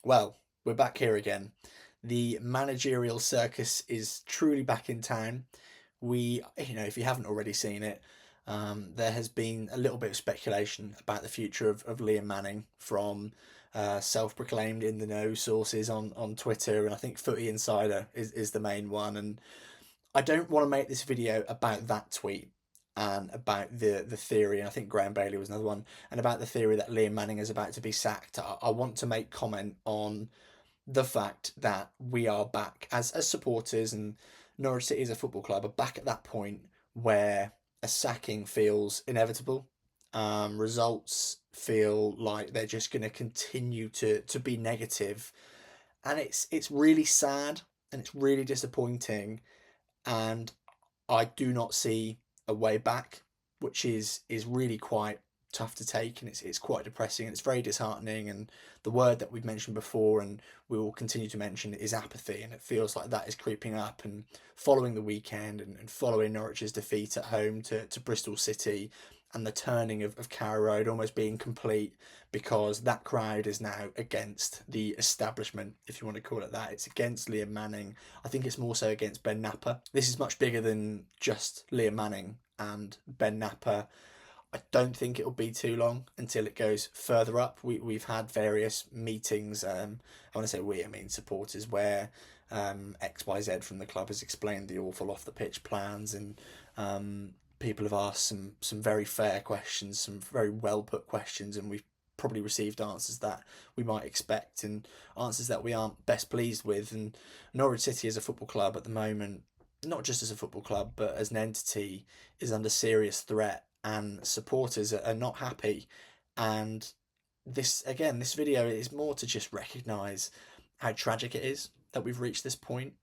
Well, we're back here again. The managerial circus is truly back in town. If you haven't already seen it, there has been a little bit of speculation about the future of Liam Manning from self-proclaimed in the know sources on Twitter, and I think Footy Insider is the main one. And I don't want to make this video about that tweet and about the theory, and I think Graham Bailey was another one, and about the theory that Liam Manning is about to be sacked. I want to make comment on the fact that we are back as supporters, and Norwich City as a football club are back at that point where a sacking feels inevitable. Results feel like they're just going to continue to be negative, and it's really sad and it's really disappointing. And I do not see a way back, which is really quite tough to take, and it's quite depressing and it's very disheartening. And the word that we've mentioned before and we will continue to mention is apathy, and it feels like that is creeping up. And following the weekend and following Norwich's defeat at home to Bristol City, and the turning of Carrow Road almost being complete, because that crowd is now against the establishment, if you want to call it that. It's against Liam Manning. I think it's more so against Ben Napper. This is much bigger than just Liam Manning and Ben Napper. I don't think it'll be too long until it goes further up. We've had various meetings. I want to say we, I mean supporters, where XYZ from the club has explained the awful off the pitch plans, and people have asked some very fair questions, some very well put questions, and we've probably received answers that we might expect and answers that we aren't best pleased with. And Norwich City as a football club at the moment, not just as a football club but as an entity, is under serious threat, and supporters are not happy. And this video is more to just recognise how tragic it is that we've reached this point.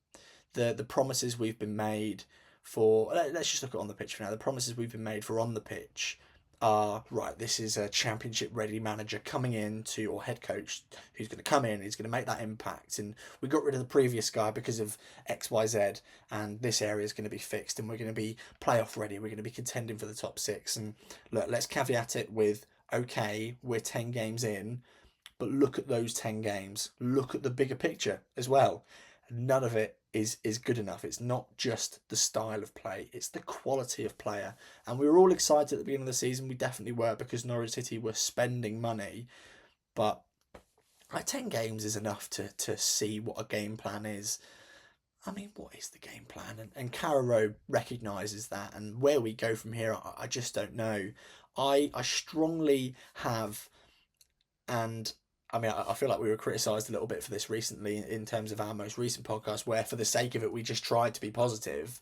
The promises we've been made for, let's just look at on the pitch for now. The promises we've been made for on the pitch are, right, this is a championship ready manager coming in to, or head coach who's going to come in, he's going to make that impact, and we got rid of the previous guy because of XYZ, and this area is going to be fixed, and we're going to be playoff ready, we're going to be contending for the top six. And look, let's caveat it with, okay, we're 10 games in, but look at those 10 games, look at the bigger picture as well. None of it is good enough. It's not just the style of play, it's the quality of player. And we were all excited at the beginning of the season, we definitely were, because Norwich City were spending money. But 10 games is enough to see what a game plan is. I mean, what is the game plan? And Carrow Road recognises that, and where we go from here, I just don't know. I strongly have, and I mean, I feel like we were criticised a little bit for this recently in terms of our most recent podcast, where for the sake of it, we just tried to be positive.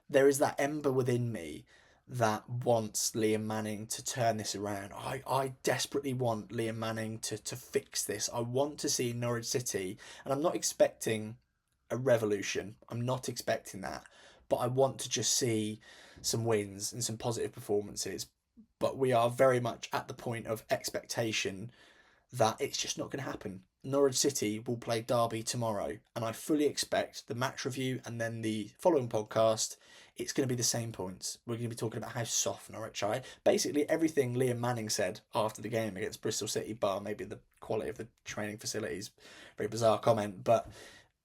There is that ember within me that wants Liam Manning to turn this around. I desperately want Liam Manning to fix this. I want to see Norwich City, and I'm not expecting a revolution. I'm not expecting that. But I want to just see some wins and some positive performances. But we are very much at the point of expectation that it's just not going to happen. Norwich City will play Derby tomorrow, and I fully expect the match review and then the following podcast, it's going to be the same points. We're going to be talking about how soft Norwich are. Basically, everything Liam Manning said after the game against Bristol City, bar maybe the quality of the training facilities. Very bizarre comment, but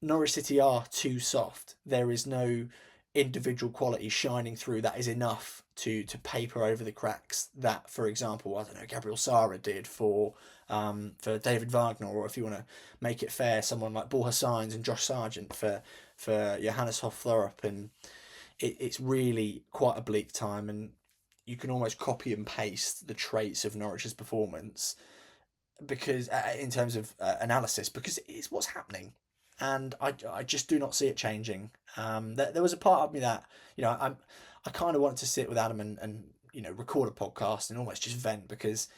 Norwich City are too soft. There is no individual quality shining through that is enough to paper over the cracks that, for example, I don't know, Gabriel Sara did for David Wagner, or if you want to make it fair, someone like Borja Sainz and Josh Sargent for Johannes Hoff-Thorup. And it's really quite a bleak time, and you can almost copy and paste the traits of Norwich's performance, because in terms of analysis, because it's what's happening. And I just do not see it changing. There was a part of me that, I kind of wanted to sit with Adam and record a podcast and almost just vent, because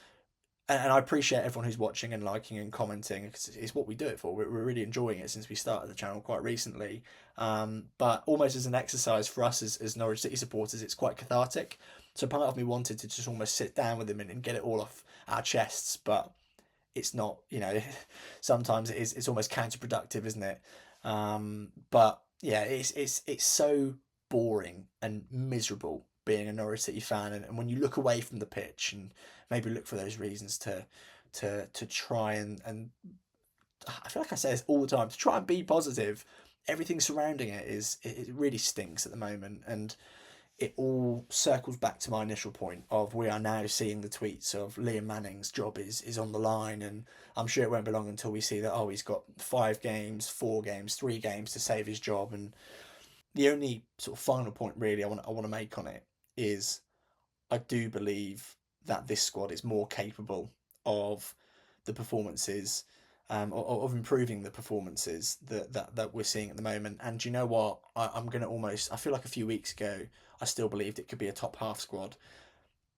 and I appreciate everyone who's watching and liking and commenting, because it's what we do it for. We're really enjoying it since we started the channel quite recently. But almost as an exercise for us as Norwich City supporters, it's quite cathartic. So part of me wanted to just almost sit down with him and get it all off our chests, but it's not, sometimes it's almost counterproductive, isn't it? But yeah, it's so boring and miserable being a Norwich City fan, and when you look away from the pitch and maybe look for those reasons to try and I feel like I say this all the time, to try and be positive. Everything surrounding it it really stinks at the moment, and it all circles back to my initial point of we are now seeing the tweets of Liam Manning's job is on the line, and I'm sure it won't be long until we see that, oh, he's got 5 games, 4 games, 3 games to save his job. And the only sort of final point really I want to make on it is I do believe that this squad is more capable of the performances, of improving the performances that we're seeing at the moment. And do you know what? I'm going to almost, I feel like a few weeks ago, I still believed it could be a top half squad.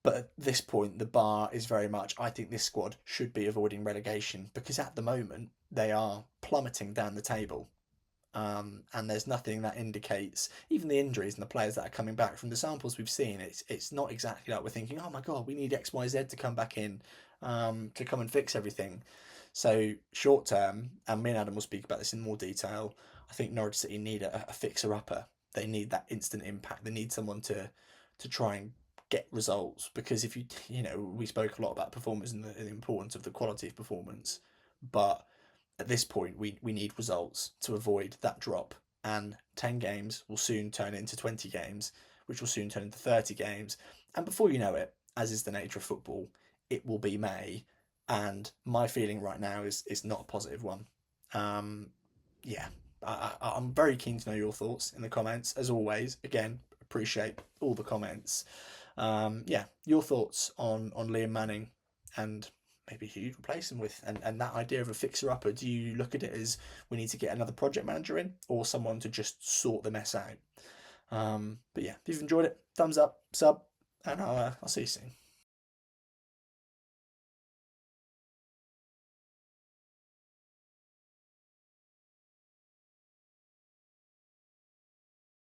But at this point, the bar is very much, I think this squad should be avoiding relegation, because at the moment, they are plummeting down the table. And there's nothing that indicates, even the injuries and the players that are coming back from the samples we've seen, it's not exactly like we're thinking, oh my god, we need XYZ to come back in, to come and fix everything. So short term, and me and Adam will speak about this in more detail, I think Norwich City need a fixer upper. They need that instant impact. They need someone to try and get results, because if we spoke a lot about performance and the importance of the quality of performance, but at this point, we need results to avoid that drop. And 10 games will soon turn into 20 games, which will soon turn into 30 games. And before you know it, as is the nature of football, it will be May. And my feeling right now is not a positive one. Um, yeah, I'm very keen to know your thoughts in the comments. As always, again, appreciate all the comments. Yeah, your thoughts on Liam Manning and maybe who you'd replace him with, and that idea of a fixer upper. Do you look at it as we need to get another project manager in, or someone to just sort the mess out? But yeah, if you've enjoyed it, thumbs up, sub, and I'll see you soon.